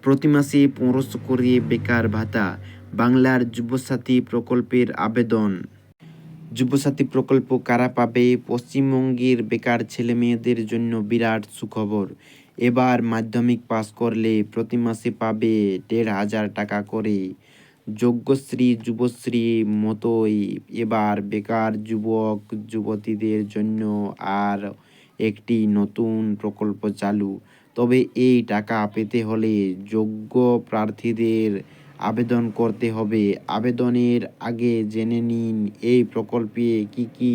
প্রতি মাসে ১৫০০ করে বেকার ভাতা। বাংলার যুবসাথী প্রকল্পের আবেদন। যুবসাথী প্রকল্প কারা পাবে? পশ্চিমবঙ্গের বেকার ছেলেমেয়েদের জন্য বিরাট সুখবর। এবার মাধ্যমিক পাস করলে প্রতি মাসে পাবে ১,৫০০ টাকা করে। যজ্ঞশ্রী যুবশ্রী মতোই এবার বেকার যুবক যুবতীদের জন্য আর একটি নতুন প্রকল্প চালু। তবে এই টাকা পেতে হলে যোগ্য প্রার্থীদের আবেদন করতে হবে। আবেদনের আগে জেনে নিন এই প্রকল্পে কি কি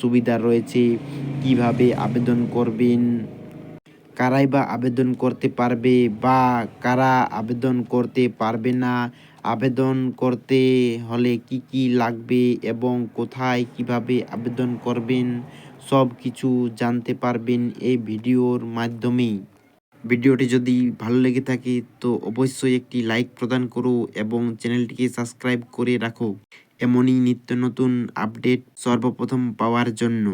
সুবিধা রয়েছে, কিভাবে আবেদন করবেন, কারাই বা আবেদন করতে পারবে বা কারা আবেদন করতে পারবে না, আবেদন করতে হলে কি কি লাগবে এবং কোথায় কিভাবে আবেদন করবেন, সব কিছু জানতে পারবেন এই ভিডিওর মাধ্যমেই। ভিডিওটি যদি ভালো লেগে থাকে তো অবশ্যই একটি লাইক প্রদান করো এবং চ্যানেলটিকে সাবস্ক্রাইব করে রাখো এমনই নিত্য নতুন আপডেট সর্বপ্রথম পাওয়ার জন্য।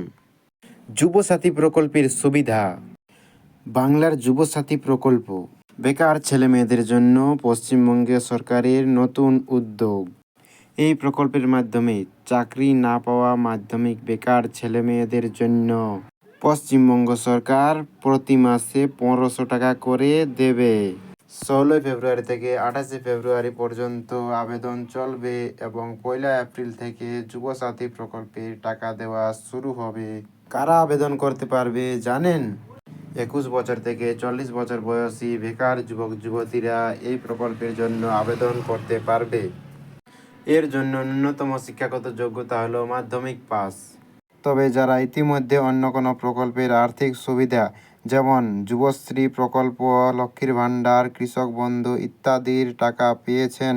যুবসাথী প্রকল্পের সুবিধা। বাংলার যুবসাথী প্রকল্প বেকার ছেলেমেয়েদের জন্য পশ্চিমবঙ্গ সরকারের নতুন উদ্যোগ। এই প্রকল্পের মাধ্যমে চাকরি না পাওয়া মাধ্যমিক বেকার ছেলেমেয়েদের জন্য পশ্চিমবঙ্গ সরকার প্রতি মাসে ১৫০০ টাকা করে দেবে। ১৬ ফেব্রুয়ারি থেকে ২৮ ফেব্রুয়ারি পর্যন্ত আবেদন চলবে এবং ১ এপ্রিল থেকে যুবসাথী প্রকল্পের টাকা দেওয়া শুরু হবে। কারা আবেদন করতে পারবে জানেন? ২১ বছর থেকে ৪০ বছর বয়সী বেকার যুবক যুবতীরা এই প্রকল্পের জন্য আবেদন করতে পারবে। এর জন্য ন্যূনতম শিক্ষাগত যোগ্যতা হলো মাধ্যমিক পাস। তবে যারা ইতিমধ্যে অন্য কোনো প্রকল্পের আর্থিক সুবিধা যেমন যুবশ্রী প্রকল্প, লক্ষ্মীর ভাণ্ডার, কৃষক বন্ধু ইত্যাদির টাকা পেয়েছেন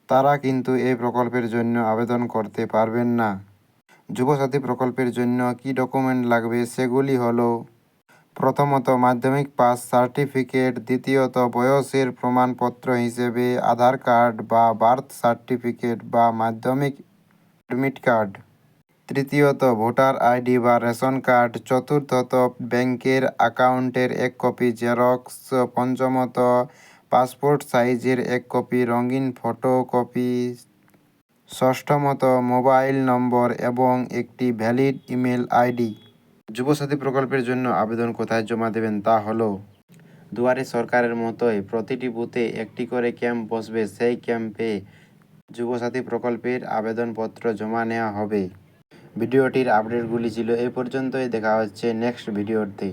তারা কিন্তু এই প্রকল্পের জন্য আবেদন করতে পারবেন না। যুবসাথী প্রকল্পের জন্য কী ডকুমেন্ট লাগবে সেগুলি হলো: প্রথমত মাধ্যমিক পাস সার্টিফিকেট, দ্বিতীয়ত বয়সের প্রমাণপত্র হিসেবে আধার কার্ড বা বার্থ সার্টিফিকেট বা মাধ্যমিক অ্যাডমিট কার্ড, তৃতীয়ত ভোটার আইডি বা রেশন কার্ড, চতুর্থত ব্যাংকের অ্যাকাউন্টের এক কপি জেরক্স, পঞ্চমত পাসপোর্ট সাইজের এক কপি রঙিন ফটোকপি, ষষ্ঠমত মোবাইল নম্বর এবং একটি ভ্যালিড ইমেল আইডি। যুবসাথী প্রকল্পের জন্য আবেদন কোথায় জমা দেবেন তা হলো: দুয়ারে সরকারের মতোই প্রতিটি বুথে একটি করে ক্যাম্প বসবে। সেই ক্যাম্পে যুবসাথী প্রকল্পের আবেদনপত্র জমা নেওয়া হবে। ভিডিওটির আপডেটগুলি ছিল এই পর্যন্তই। দেখা হচ্ছে নেক্সট ভিডিওতে।